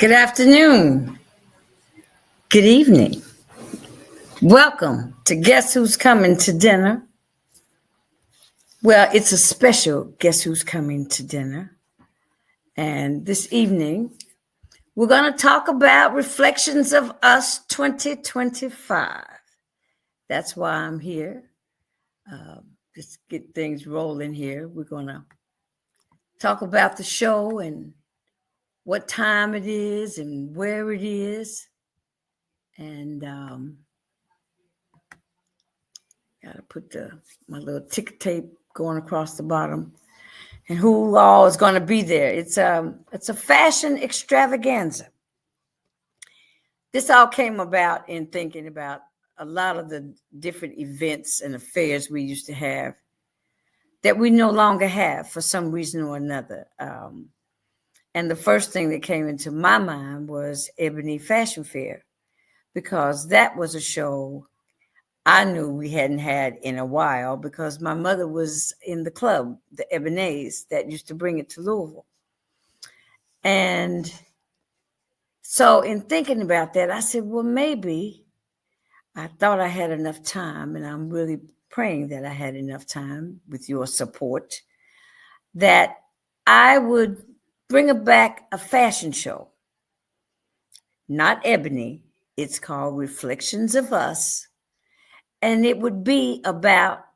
Good afternoon. Good evening. Welcome to Guess Who's Coming to Dinner. Well, it's a special Guess Who's Coming to Dinner. And this evening, we're going to talk about Reflections of Us 2025. That's why I'm here. Just get things rolling here. We're going to talk about the show and what time it is and where it is. And got to put my little ticker tape going across the bottom, and who all is going to be there. It's a fashion extravaganza. This all came about in thinking about a lot of the different events and affairs we used to have that we no longer have for some reason or another. And the first thing that came into my mind was Ebony Fashion Fair, because that was a show I knew we hadn't had in a while, because my mother was in the club, the Ebony's, that used to bring it to Louisville. And so in thinking about that, I said, well, maybe I thought I had enough time, and I'm really praying that I had enough time with your support, that I would bring back a fashion show. Not Ebony. It's called Reflections of Us. And it would be about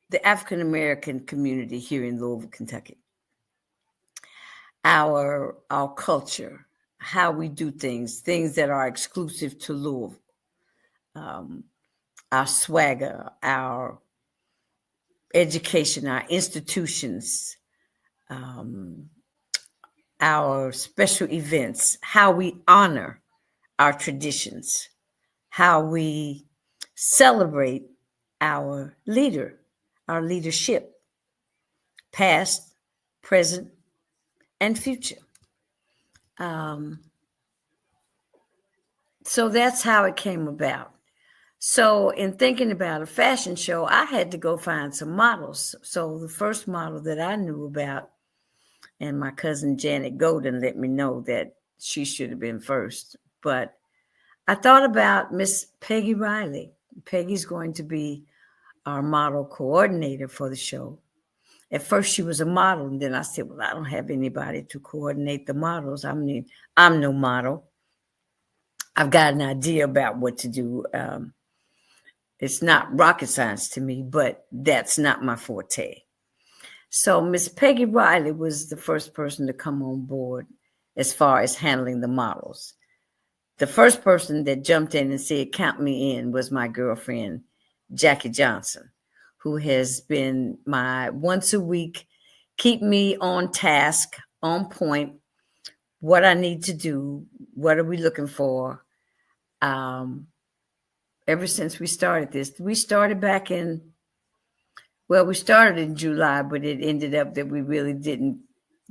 the African American community here in Louisville, Kentucky. Our culture, how we do things that are exclusive to Louisville. Our swagger, our education, our institutions, our special events, how we honor our traditions, how we celebrate our leadership, past, present, and future. So that's how it came about. So in thinking about a fashion show, I had to go find some models. So the first model that I knew about, and my cousin Janet Golden let me know that she should have been first, but I thought about Miss Peggy Riley. Peggy's going to be our model coordinator for the show. At first, she was a model, and then I said, well, I don't have anybody to coordinate the models. I'm no model. I've got an idea about what to do. It's not rocket science to me, but that's not my forte. So Miss Peggy Riley was the first person to come on board as far as handling the models. The first person that jumped in and said, count me in, was my girlfriend, Jackie Johnson, who has been my once a week, keep me on task, on point, what I need to do, what are we looking for. Ever since we started this, we started we started in July, but it ended up that we really didn't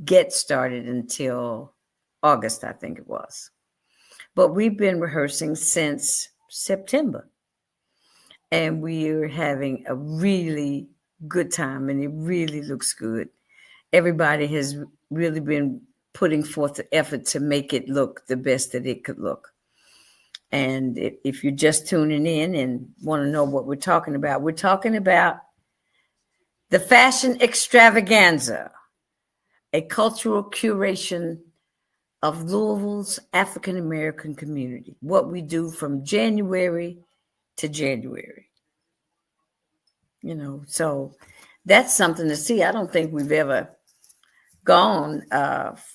get started until August, I think it was. But we've been rehearsing since September, and we are having a really good time, and it really looks good. Everybody has really been putting forth the effort to make it look the best that it could look. And if you're just tuning in and want to know what we're talking about the fashion extravaganza, a cultural curation of Louisville's African American community, what we do from January to January. So that's something to see. I don't think we've ever gone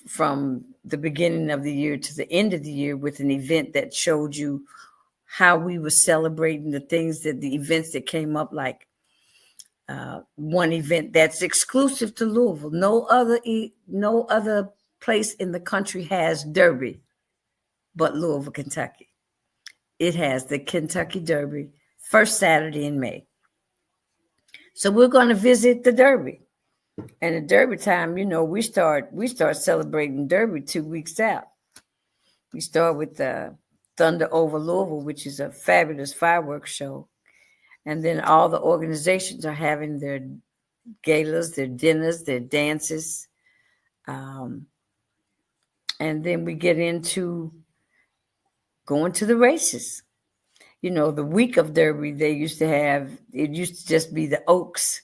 from the beginning of the year to the end of the year with an event that showed you how we were celebrating the events that came up, like one event that's exclusive to Louisville. No other place in the country has Derby but Louisville, Kentucky. It has the Kentucky Derby, first Saturday in May. So we're going to visit the Derby. And at Derby time, we start celebrating Derby 2 weeks out. We start with the Thunder over Louisville, which is a fabulous fireworks show. And then all the organizations are having their galas, their dinners, their dances. And then we get into going to the races. The week of Derby, they used to have, it used to just be the Oaks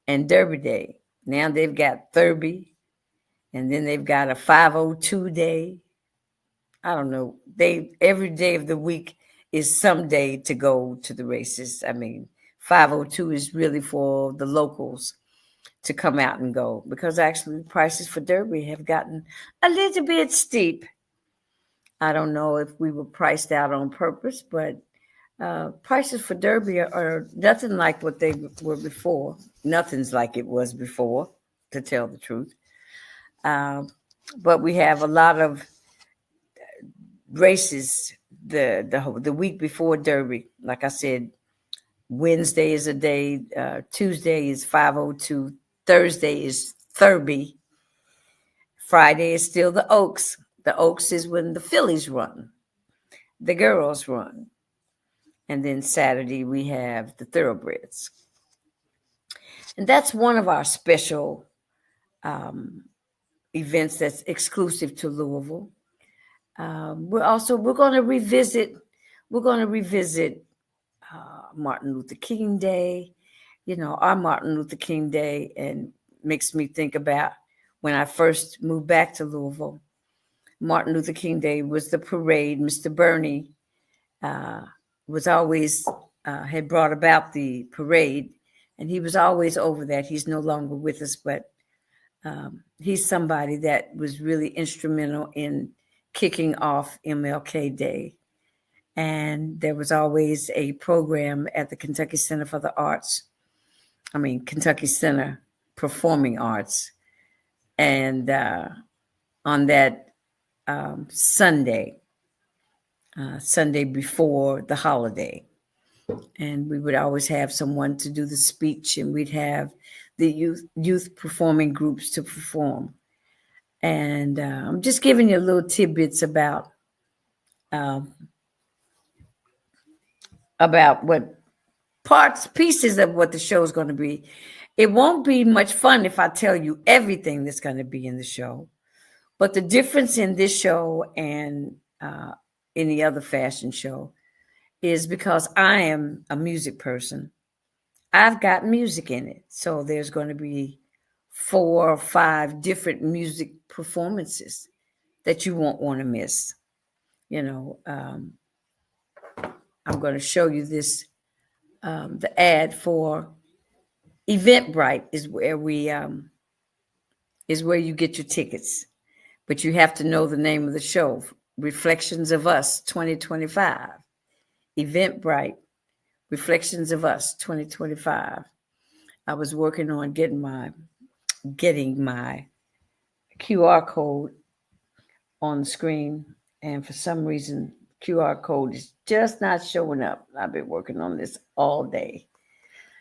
and Derby Day. Now they've got Derby, and then they've got a 502 day. I don't know. Every day of the week is some day to go to the races. I mean, 502 is really for the locals to come out and go, because actually prices for Derby have gotten a little bit steep. I don't know if we were priced out on purpose, but prices for Derby are nothing like what they were before. Nothing's like it was before, to tell the truth. But we have a lot of races the week before Derby. Like I said, Wednesday is a day. Tuesday is 502. Thursday is Thurby. Friday is still the Oaks. The Oaks is when the fillies run, the girls run. And then Saturday we have the thoroughbreds. And that's one of our special events that's exclusive to Louisville. We're going to revisit. Martin Luther King Day. Our Martin Luther King Day, and makes me think about when I first moved back to Louisville. Martin Luther King Day was the parade. Mr. Bernie was always had brought about the parade, and he was always over that. He's no longer with us, but he's somebody that was really instrumental in kicking off MLK Day. And there was always a program at the Kentucky Center for the Arts. Kentucky Center Performing Arts. And on that Sunday before the holiday. And we would always have someone to do the speech, and we'd have the youth performing groups to perform. And I'm just giving you little tidbits about what pieces of what the show is going to be. It won't be much fun if I tell you everything that's going to be in the show. But the difference in this show and any other fashion show is because I am a music person. I've got music in it. So there's going to be 4 or 5 different music performances that you won't want to miss. I'm going to show you this. The ad for Eventbrite is where you get your tickets. But you have to know the name of the show, Reflections of Us 2025. Eventbrite, Reflections of Us 2025. I was working on getting my QR code on the screen, and for some reason, QR code is just not showing up. I've been working on this all day.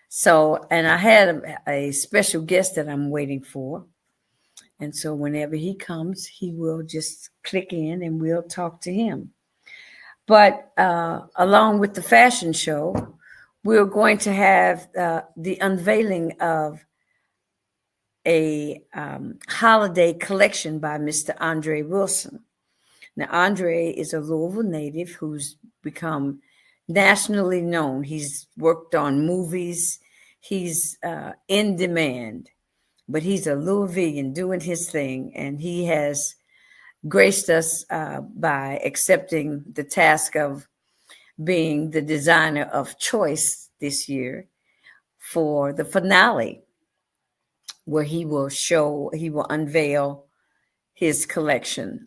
So, and I had a special guest that I'm waiting for. And so whenever he comes, he will just click in and we'll talk to him. But along with the fashion show, we're going to have the unveiling of a holiday collection by Mr. Andre Wilson. Now, Andre is a Louisville native who's become nationally known. He's worked on movies. He's in demand. But he's a Louisvillian doing his thing, and he has graced us by accepting the task of being the designer of choice this year for the finale, where he will unveil his collection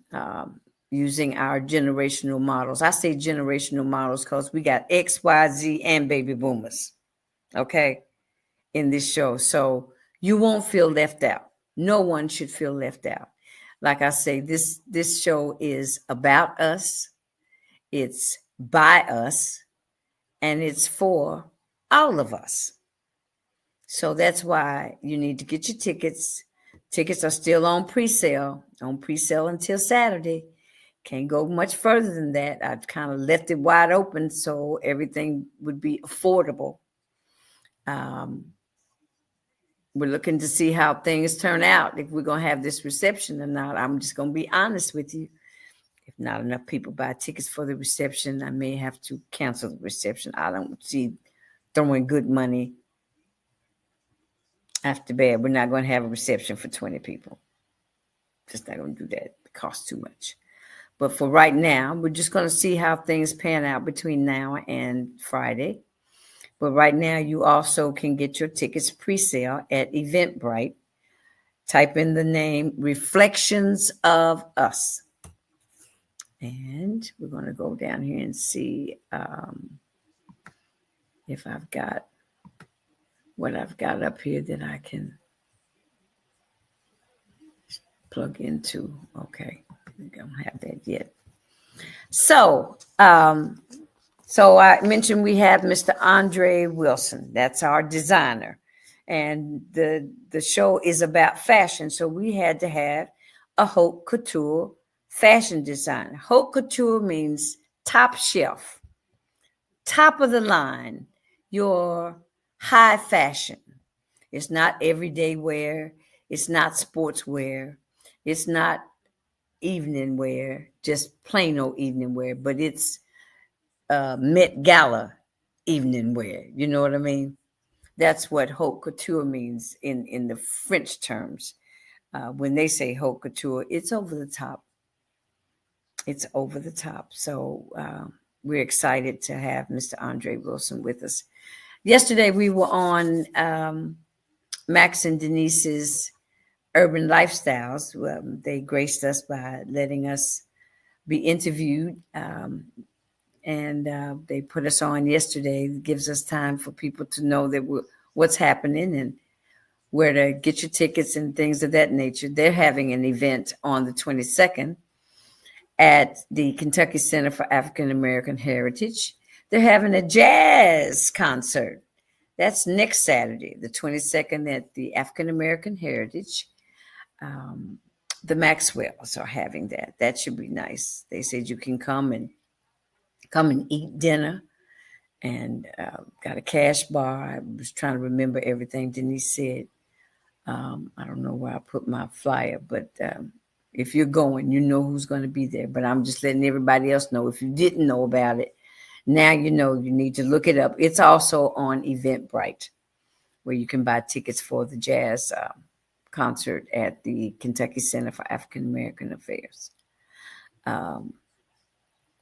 using our generational models. I say generational models because we got X, Y, Z, and baby boomers, okay, in this show. So you won't feel left out. No one should feel left out. Like I say, this show is about us. It's by us. And it's for all of us. So that's why you need to get your tickets. Tickets are still on pre-sale until Saturday. Can't go much further than that. I've kind of left it wide open so everything would be affordable. we're looking to see how things turn out, if we're going to have this reception or not. I'm just going to be honest with you. If not enough people buy tickets for the reception, I may have to cancel the reception. I don't see throwing good money after bad. We're not going to have a reception for 20 people. Just not going to do that. It costs too much. But for right now, we're just going to see how things pan out between now and Friday. But right now, you also can get your tickets pre-sale at Eventbrite. Type in the name Reflections of Us. And we're going to go down here and see if I've got what I've got up here that I can plug into. Okay, I don't have that yet. So I mentioned we have Mr. Andre Wilson. That's our designer. And the show is about fashion. So we had to have a haute couture fashion designer. Haute couture means top shelf, top of the line, your high fashion. It's not everyday wear. It's not sports wear. It's not evening wear, just plain old evening wear, but it's Met Gala evening wear. You know what I mean? That's what haute couture means in the French terms. When they say haute couture, it's over the top. It's over the top. So we're excited to have Mr. Andre Wilson with us. Yesterday we were on Max and Denise's Urban Lifestyles. They graced us by letting us be interviewed. And they put us on yesterday. It gives us time for people to know that what's happening and where to get your tickets and things of that nature. They're having an event on the 22nd at the Kentucky Center for African American Heritage. They're having a jazz concert. That's next Saturday, the 22nd, at the African American Heritage. The Maxwells are having that. That should be nice. They said you can come and eat dinner, and got a cash bar. I was trying to remember everything Denise said. I don't know where I put my flyer, but if you're going, you know who's going to be there. But I'm just letting everybody else know. If you didn't know about it, now you know. You need to look it up. It's also on Eventbrite, where you can buy tickets for the jazz concert at the Kentucky Center for African American Affairs.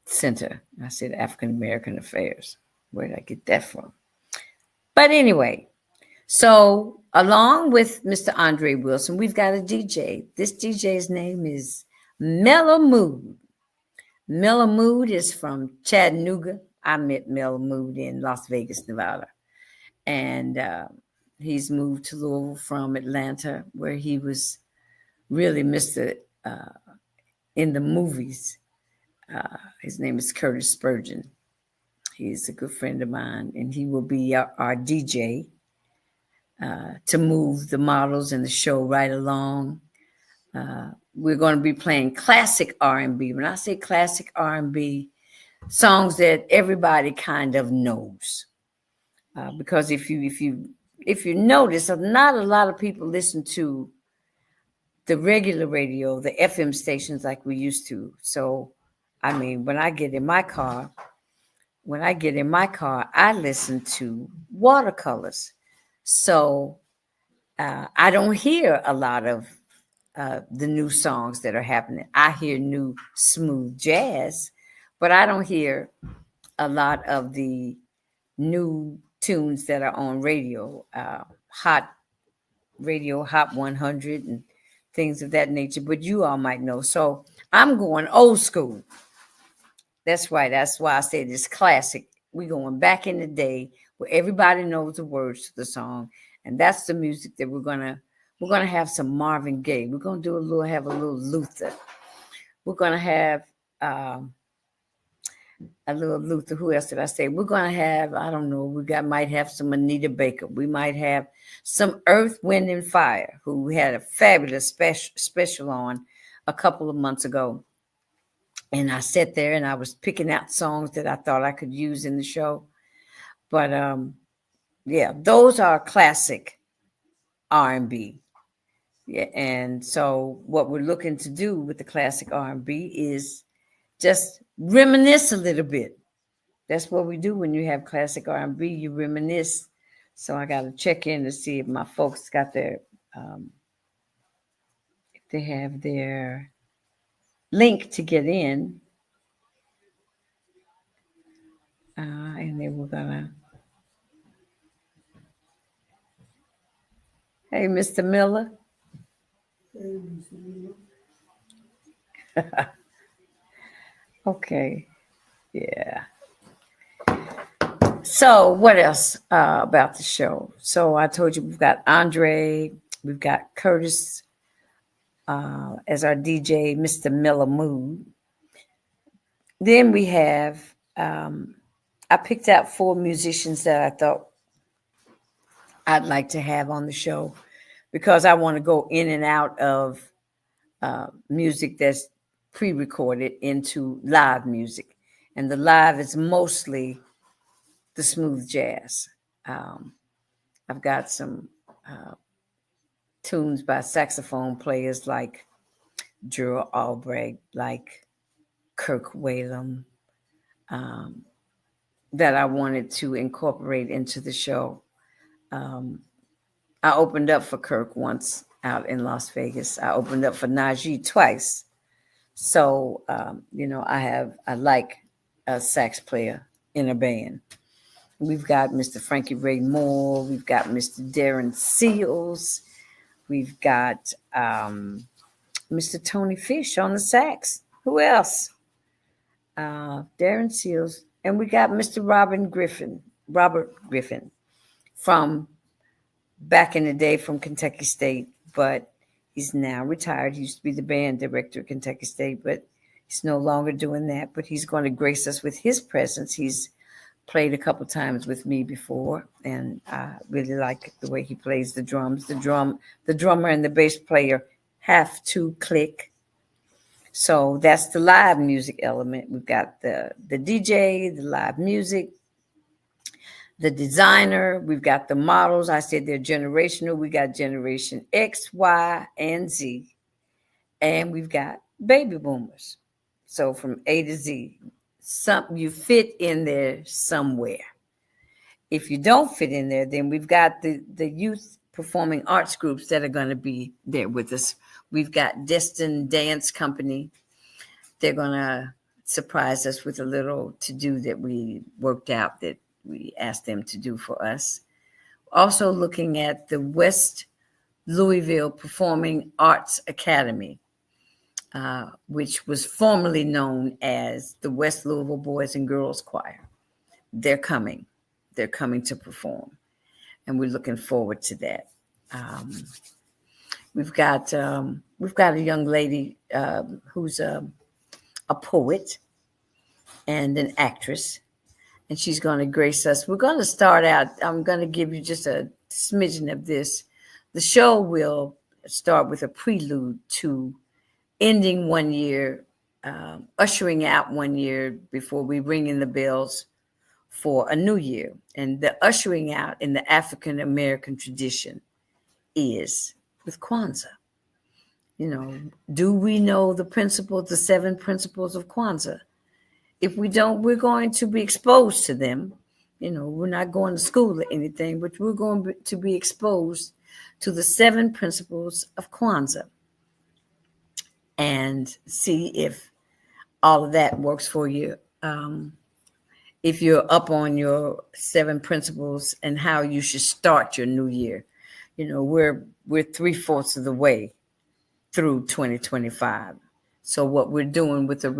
Center. I said African American Affairs. Where did I get that from? But anyway, so along with Mr. Andre Wilson, we've got a DJ. This DJ's name is Mellow Mood. Mellow Mood is from Chattanooga. I met Mellow Mood in Las Vegas, Nevada. And he's moved to Louisville from Atlanta, where he was really Mr. In the movies. His name is Curtis Spurgeon. He's a good friend of mine, and he will be our DJ to move the models and the show right along. We're going to be playing classic R&B. When I say classic R&B, songs that everybody kind of knows. Because if you notice, not a lot of people listen to the regular radio, the FM stations like we used to. So I mean, when I get in my car, I listen to Watercolors. So I don't hear a lot of the new songs that are happening. I hear new smooth jazz, but I don't hear a lot of the new tunes that are on radio, Hot 100 and things of that nature. But you all might know. So I'm going old school. That's right. That's why I said it's classic. We're going back in the day where everybody knows the words to the song, and that's the music that we're gonna have some Marvin Gaye. We're gonna have a little Luther. We're gonna have a little Luther. Who else did I say? We're gonna have, I don't know. Might have some Anita Baker. We might have some Earth, Wind, and Fire, who had a fabulous special on a couple of months ago. And I sat there and I was picking out songs that I thought I could use in the show. But yeah, those are classic R&B. Yeah, and so what we're looking to do with the classic R&B is just reminisce a little bit. That's what we do when you have classic R&B. You reminisce. So I got to check in to see if my folks got their, if they have their link to get in. And then we're gonna. Hey, Mr. Miller. Okay. Yeah. So what else about the show? So I told you we've got Andre, we've got Curtis as our DJ, Mr. Miller Mood. Then we have I picked out 4 musicians that I thought I'd like to have on the show because I want to go in and out of music that's pre-recorded into live music, and the live is mostly the smooth jazz. I've got some tunes by saxophone players like Drew Albrecht, like Kirk Whalum, that I wanted to incorporate into the show. I opened up for Kirk once out in Las Vegas. I opened up for Najee twice. So, I like a sax player in a band. We've got Mr. Frankie Ray Moore. We've got Mr. Darren Seals. We've got Mr. Tony Fish on the sax. Who else? Darren Seals. And we got Mr. Robert Griffin from back in the day from Kentucky State, but he's now retired. He used to be the band director at Kentucky State, but he's no longer doing that. But he's going to grace us with his presence. He's played a couple times with me before, and I really like the way he plays the drums. The drummer and the bass player have to click. So that's the live music element. We've got the DJ, the live music, the designer. We've got the models. I said they're generational. We got generation X, Y, and Z. And we've got baby boomers. So from A to Z, you fit in there somewhere. If you don't fit in there, then we've got the youth performing arts groups that are going to be there with us. We've got Destin Dance Company. They're going to surprise us with a little to-do that we worked out that we asked them to do for us. Also looking at the West Louisville Performing Arts Academy, which was formerly known as the West Louisville Boys and Girls Choir. They're coming. They're coming to perform, and we're looking forward to that. We've got a young lady who's a poet and an actress, and she's going to grace us. We're going to start out. I'm going to give you just a smidgen of this. The show will start with a prelude to ending one year, ushering out one year before we ring in the bells for a new year. And the ushering out in the African American tradition is with Kwanzaa. Do we know the principles, the 7 principles of Kwanzaa? If we don't, we're going to be exposed to them. We're not going to school or anything, but we're going to be exposed to the 7 principles of Kwanzaa and see if all of that works for you. If you're up on your 7 principles and how you should start your new year. We're 3/4 of the way through 2025. So what we're doing with the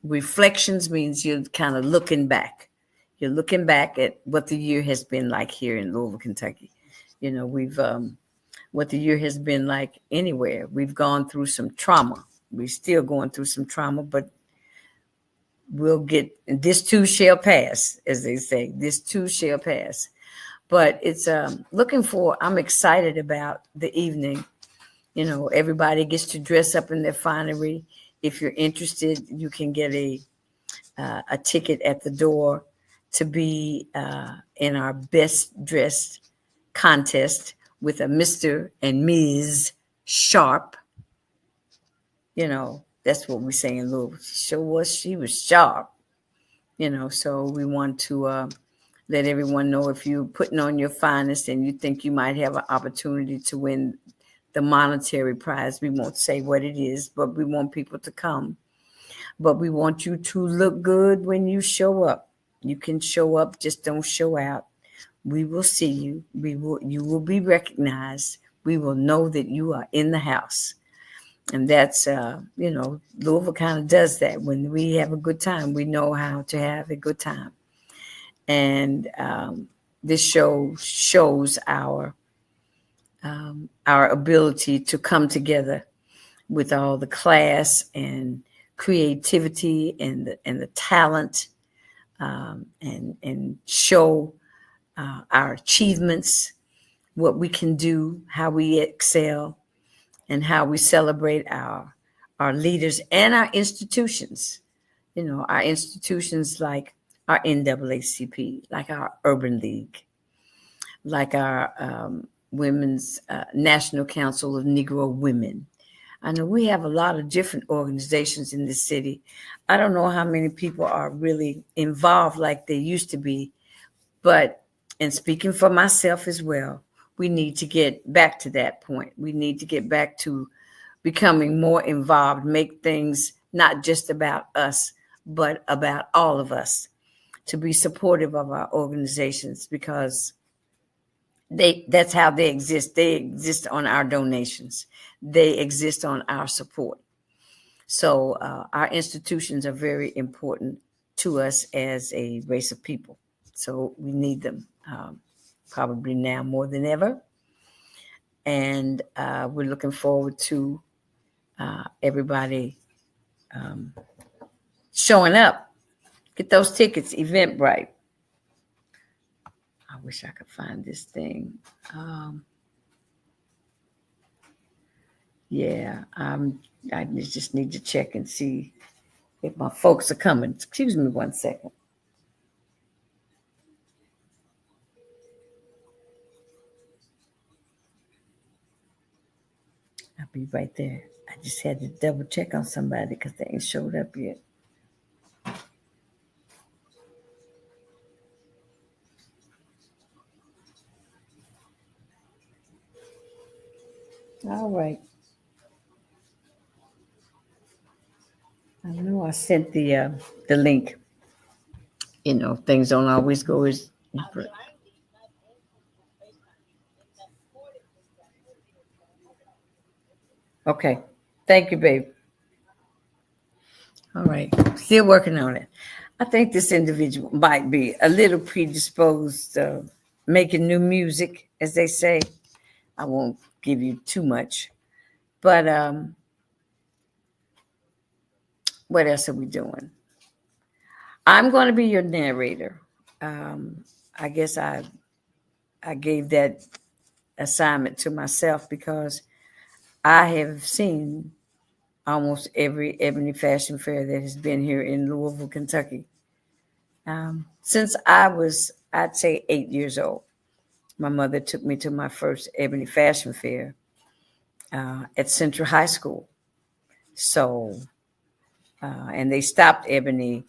reflections means you're kind of looking back. You're looking back at what the year has been like here in Louisville, Kentucky. We've what the year has been like anywhere. We've gone through some trauma. We're still going through some trauma, but we'll get, this too shall pass, as they say. This too shall pass. But it's I'm excited about the evening. Everybody gets to dress up in their finery. If you're interested, you can get a ticket at the door to be in our best dressed contest, with a Mr. and Ms. Sharp. You know, that's what we say in Louisville. She was sharp. You know, so we want to let everyone know, if you're putting on your finest and you think you might have an opportunity to win the monetary prize. We won't say what it is, but we want people to come. But we want you to look good when you show up. You can show up, just don't show out. We will see you. You will be recognized. We will know that you are in the house. And that's, Louisville kind of does that. When we have a good time, we know how to have a good time. And this show shows our ability to come together with all the class and creativity and the talent, and show our achievements, what we can do, how we excel, and how we celebrate our leaders and our institutions. You know, our institutions like our NAACP, like our Urban League, like our Women's National Council of Negro Women. I know we have a lot of different organizations in this city. I don't know how many people are really involved like they used to be, but, and speaking for myself as well, we need to get back to that point. We need to get back to becoming more involved, make things not just about us, but about all of us, to be supportive of our organizations, because that's how they exist. They exist on our donations. They exist on our support. So our institutions are very important to us as a race of people. So we need them, probably now more than ever. And we're looking forward to everybody showing up. Get those tickets, Eventbrite. I wish I could find this thing. I just need to check and see if my folks are coming. Excuse me 1 second. I'll be right there. I just had to double check on somebody because they ain't showed up yet. All right. I know I sent the link. You know, things don't always go as. Okay. Thank you, babe. All right. Still working on it. I think this individual might be a little predisposed to making new music, as they say. I won't give you too much. But what else are we doing? I'm going to be your narrator. I guess I gave that assignment to myself because I have seen almost every Ebony Fashion Fair that has been here in Louisville, Kentucky. Since I was, I'd say, 8 years old. My mother took me to my first Ebony Fashion Fair at Central High School. So, and they stopped Ebony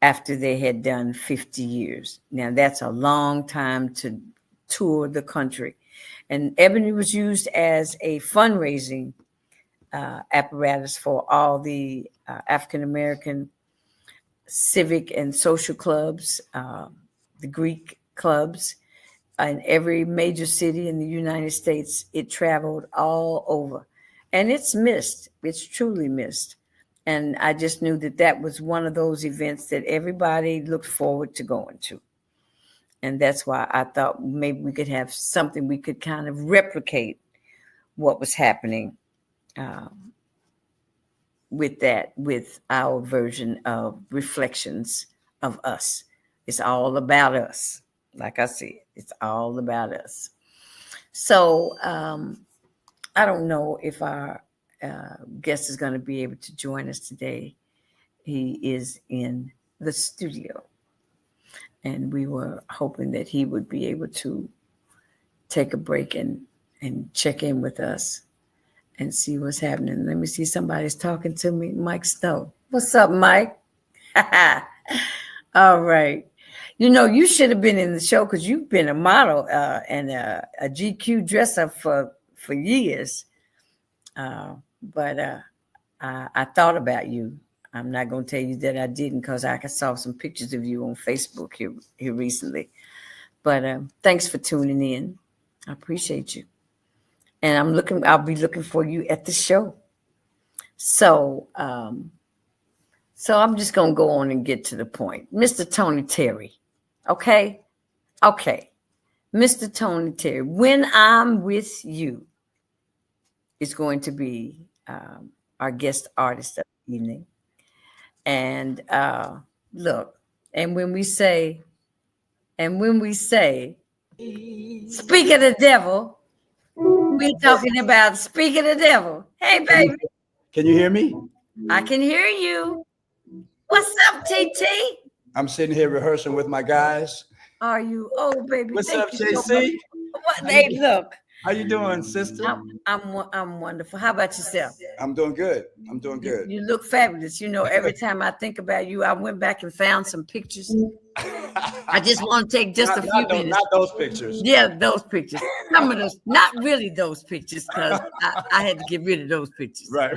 after they had done 50 years. Now, that's a long time to tour the country. And Ebony was used as a fundraising apparatus for all the African-American civic and social clubs, the Greek clubs. In every major city in the United States, it traveled all over. And it's missed. It's truly missed. And I just knew that that was one of those events that everybody looked forward to going to. And that's why I thought maybe we could have something we could kind of replicate what was happening with that, with our version of Reflections of Us. It's all about us. Like I said, it's all about us. So I don't know if our guest is going to be able to join us today. He is in the studio, and we were hoping that he would be able to take a break and and check in with us and see what's happening. Let me see. Somebody's talking to me. Mike Snow. What's up, Mike? All right. You know, you should have been in the show because you've been a model and a GQ dresser for years. But I thought about you. I'm not going to tell you that I didn't because I saw some pictures of you on Facebook here recently. But thanks for tuning in. I appreciate you. And I'll be looking for you at the show. So I'm just going to go on and get to the point. Mr. Tony Terry. Okay. Mr. Tony Terry, when I'm with you, is going to be our guest artist of the evening. And look, and when we say, speak of the devil, we're talking about speak of the devil. Hey, baby. Can you hear me? I can hear you. What's up, TT? I'm sitting here rehearsing with my guys. Are you? Oh, baby. What's up, JC? Hey, look. How you doing, sister? I'm wonderful. How about yourself? I'm doing good. You look fabulous. You know, every time I think about you, I went back and found some pictures. I just want to take just a few minutes. Not those pictures. Yeah, those pictures. Some of those, not really those pictures, because I had to get rid of those pictures. Right.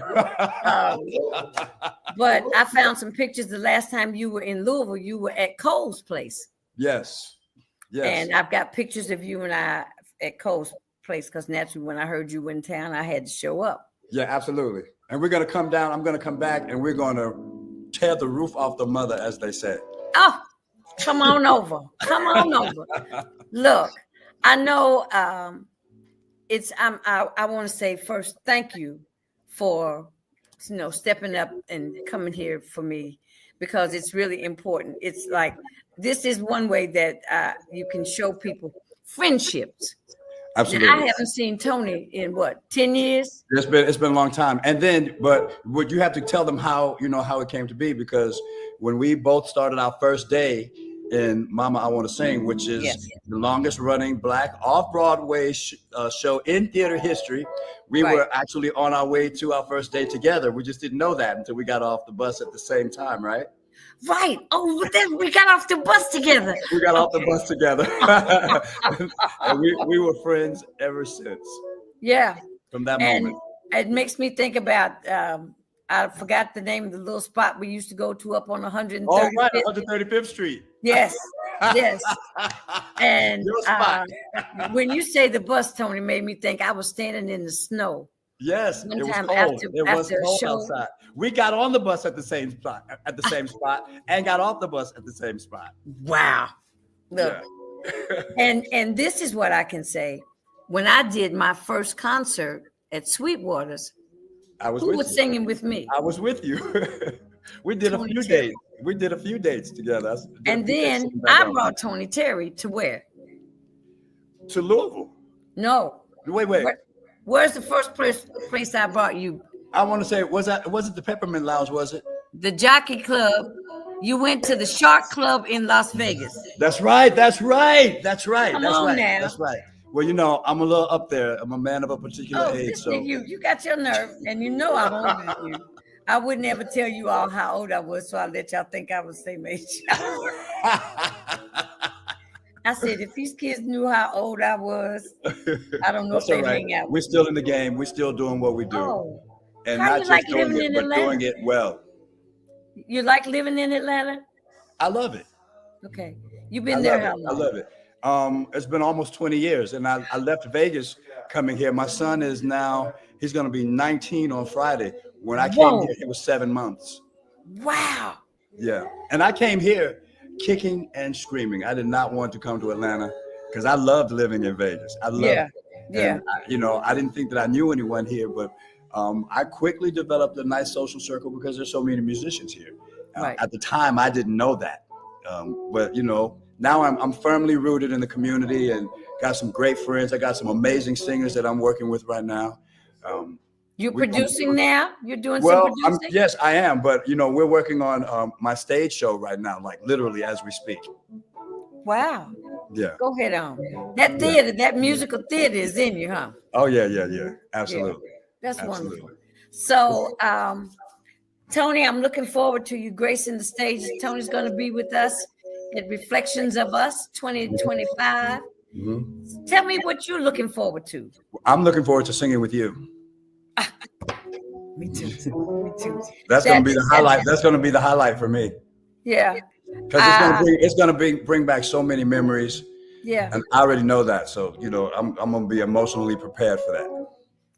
But I found some pictures the last time you were in Louisville. You were at Cole's place. Yes. And I've got pictures of you and I at Cole's place because naturally when I heard you were in town, I had to show up. Yeah, absolutely. And we're going to come down. I'm going to come back and we're going to tear the roof off the mother, as they say. Oh, come on over. Look, I know I want to say first, thank you for, stepping up and coming here for me because it's really important. It's like, this is one way that you can show people friendships. Absolutely. Now, I haven't seen Tony in 10 years? It's been a long time. And then, but would you have to tell them how it came to be? Because when we both started our first day in Mama, I Want to Sing, which is the longest running Black off-Broadway show in theater history, we were actually on our way to our first day together. We just didn't know that until we got off the bus at the same time, right? Right. Oh, but then we got off the bus together. We got off the bus together. And we were friends ever since. Yeah. From that moment. It makes me think about, I forgot the name of the little spot we used to go to up on 135th. Oh, right, 135th Street. Yes. And when you say the bus, Tony, made me think I was standing in the snow. Yes, it was cold. It was cold outside. We got on the bus at the same spot, and got off the bus at the same spot. Wow. Look. Yeah. And this is what I can say. When I did my first concert at Sweetwater's, who was singing with me? I was with you. We did a few dates. We did a few dates together. And then I brought Tony Terry to where? To Louisville. No. Wait. Where's the first place I brought you? I want to say, was it the Peppermint Lounge, was it? The Jockey Club. You went to the Shark Club in Las Vegas. That's right. Come on now. That's right. Well, I'm a little up there. I'm a man of a particular age. So you got your nerve, and I'm older than you. I wouldn't ever tell you all how old I was, so I let y'all think I was the same age. I said, if these kids knew how old I was, I don't know if they'd hang out. We're still in the game. We're still doing what we do. Oh. And how not you just like doing living it, in but Atlanta? doing it well. You like living in Atlanta? I love it. Okay. You've been there how long? I love it. It's been almost 20 years. And I left Vegas coming here. My son is now, he's going to be 19 on Friday. When I came here, he was 7 months. Wow. Yeah. And I came here kicking and screaming. I did not want to come to Atlanta because I loved living in Vegas. I loved it. Yeah. And, I didn't think that I knew anyone here, but I quickly developed a nice social circle because there's so many musicians here. Right. At the time, I didn't know that. But now I'm firmly rooted in the community and got some great friends. I got some amazing singers that I'm working with right now. You're producing now? You're doing some producing? Yes, I am. But, we're working on my stage show right now, like literally as we speak. Wow. Yeah. Go ahead on. That theater, that musical theater is in you, huh? Oh yeah. Absolutely. Yeah. That's Absolutely. wonderful. So, Tony, I'm looking forward to you gracing the stage. Tony's going to be with us at Reflections of Us 2025. Mhm. Tell me what you're looking forward to. I'm looking forward to singing with you. Me too. Me too. That's going to be the highlight. That's going to be the highlight for me. Yeah. Because it's going to bring back so many memories. Yeah. And I already know that. So, I'm going to be emotionally prepared for that.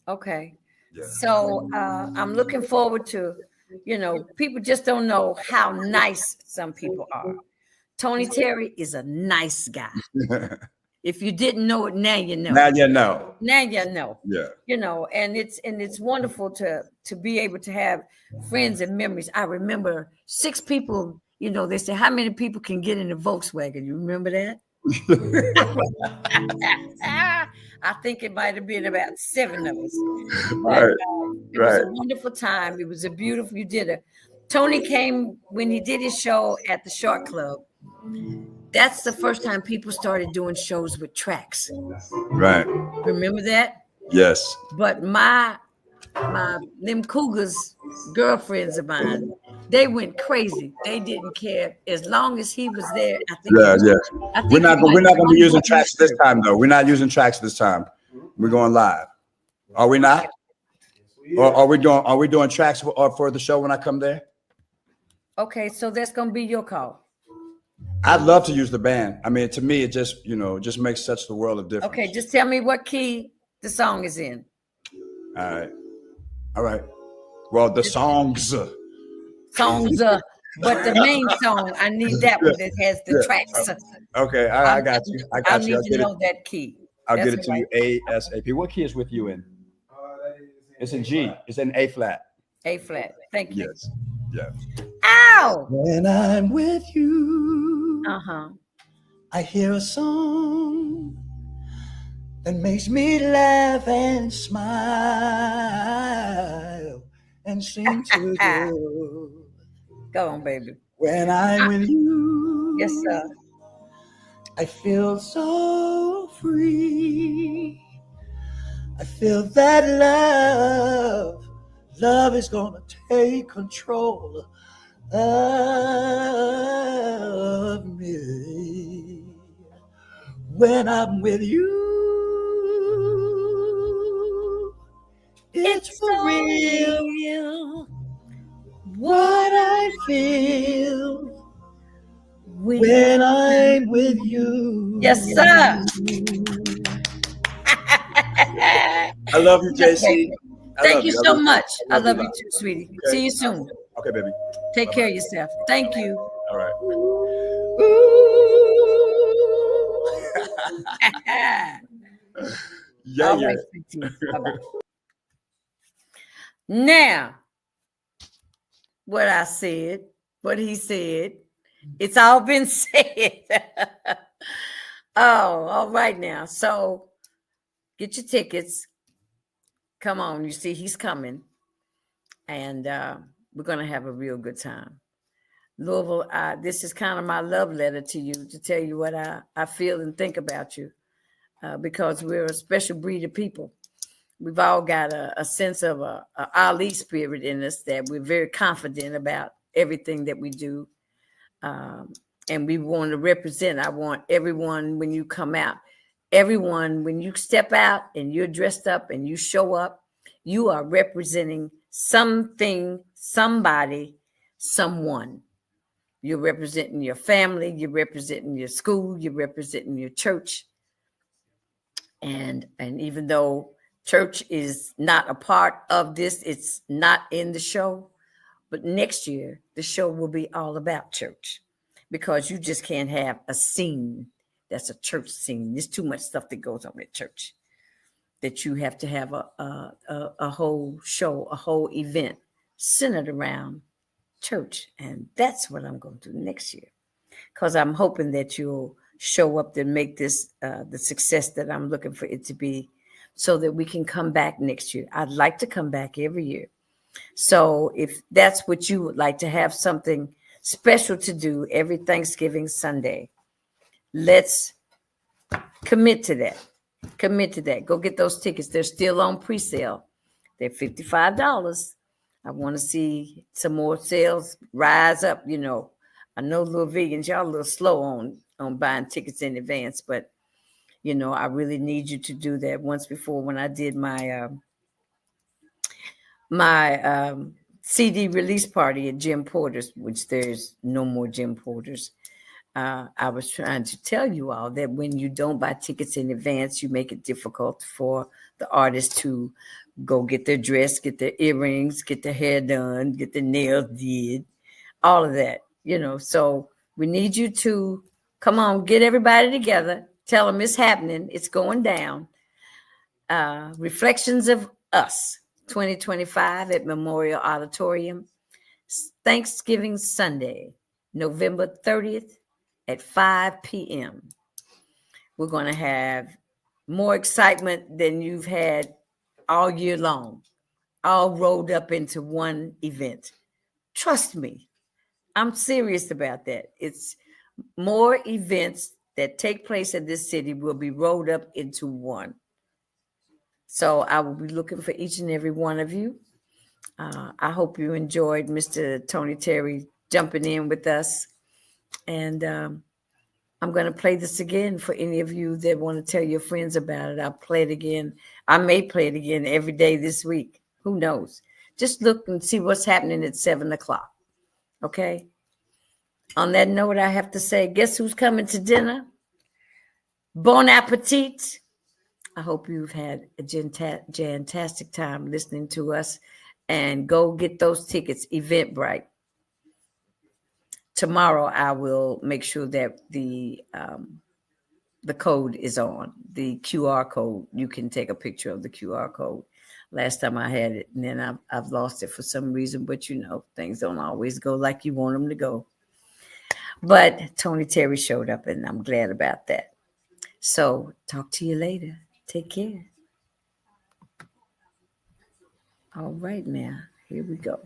Okay. Yeah. So I'm looking forward to, people just don't know how nice some people are. Tony Terry is a nice guy. If you didn't know it, now you know. Now you know. Now you know. Yeah. And it's wonderful to be able to have friends and memories. I remember 6 people, they say, how many people can get in a Volkswagen? You remember that? I think it might have been about 7 of us. But, Right. it was a wonderful time. It was a beautiful, Tony came when he did his show at the Shark Club. That's the first time people started doing shows with tracks. Right. Remember that? Yes. But them Cougars, girlfriends of mine, they went crazy. They didn't care as long as he was there. I think. Yeah. We're not going to be using tracks this time, though. We're not using tracks this time. We're going live. Are we not? Or are we doing tracks for the show when I come there? Okay, so that's going to be your call. I'd love to use the band. I mean, to me, it just, just makes such the world of difference. Okay, just tell me what key the song is in. All right. Well, the songs. But the main song, I need that one that has the tracks. Okay, I got you. I need to know that key. I'll get it to you ASAP. What key is with you in? It's in G. It's in A flat. A flat. Thank you. Yes. Yeah. Ow! When I'm with you, I hear a song that makes me laugh and smile and sing to you. Go on, baby. When I'm with you, yes, sir. I feel so free. I feel that love is gonna take control of me. When I'm with you, it's for real. What I feel when I'm with you. Yes, sir. I love you, JC. Thank you so much. I love you too, sweetie. Okay. See you soon. Okay, baby. Take care of yourself. Thank you. All right. Yeah. All right, now, what I said, what he said, it's all been said. All right now. So get your tickets. Come on. You see, he's coming. And we're going to have a real good time. Louisville, this is kind of my love letter to you, to tell you what I feel and think about you, because we're a special breed of people. We've all got a sense of a Ali spirit in us, that we're very confident about everything that we do. And we want to represent. I want everyone, when you come out, everyone, when you step out and you're dressed up and you show up, you are representing something, somebody, someone. You're representing your family, you're representing your school, you're representing your church. And even though church is not a part of this, it's not in the show, but next year the show will be all about church, because you just can't have a scene that's a church scene. There's too much stuff that goes on at church, that you have to have a whole show, a whole event centered around church. And that's what I'm going to do next year, because I'm hoping that you'll show up and make this the success that I'm looking for it to be, so that we can come back next year. I'd like to come back every year. So if that's what you would like, to have something special to do every Thanksgiving Sunday, let's Commit to that. Commit to that. Go get those tickets. They're still on pre-sale. They're $55. I want to see some more sales rise up. You know, I know little vegans, y'all a little slow on buying tickets in advance, but you know, I really need you to do that. Once before, when I did my CD release party at Jim Porter's, which there's no more Jim Porter's. I was trying to tell you all that when you don't buy tickets in advance, you make it difficult for the artists to go get their dress, get their earrings, get their hair done, get their nails did, all of that, you know. So we need you to come on, get everybody together, tell them it's happening, it's going down. Reflections of Us 2025 at Memorial Auditorium, Thanksgiving Sunday, November 30th at 5 p.m. We're going to have more excitement than you've had all year long, all rolled up into one event. Trust me, I'm serious about that. It's more events that take place in this city will be rolled up into one. So I will be looking for each and every one of you. I hope you enjoyed Mr. Tony Terry jumping in with us. And I'm going to play this again for any of you that want to tell your friends about it. I'll play it again. I may play it again every day this week. Who knows? Just look and see what's happening at 7 o'clock. Okay? On that note, I have to say, guess who's coming to dinner? Bon appetit. I hope you've had a fantastic time listening to us, and go get those tickets, Eventbrite. Tomorrow, I will make sure that the code is on, the QR code. You can take a picture of the QR code. Last time I had it, and then I've lost it for some reason, but you know, things don't always go like you want them to go. But Tony Terry showed up, and I'm glad about that. So talk to you later. Take care. All right, now, here we go.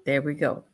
There we go.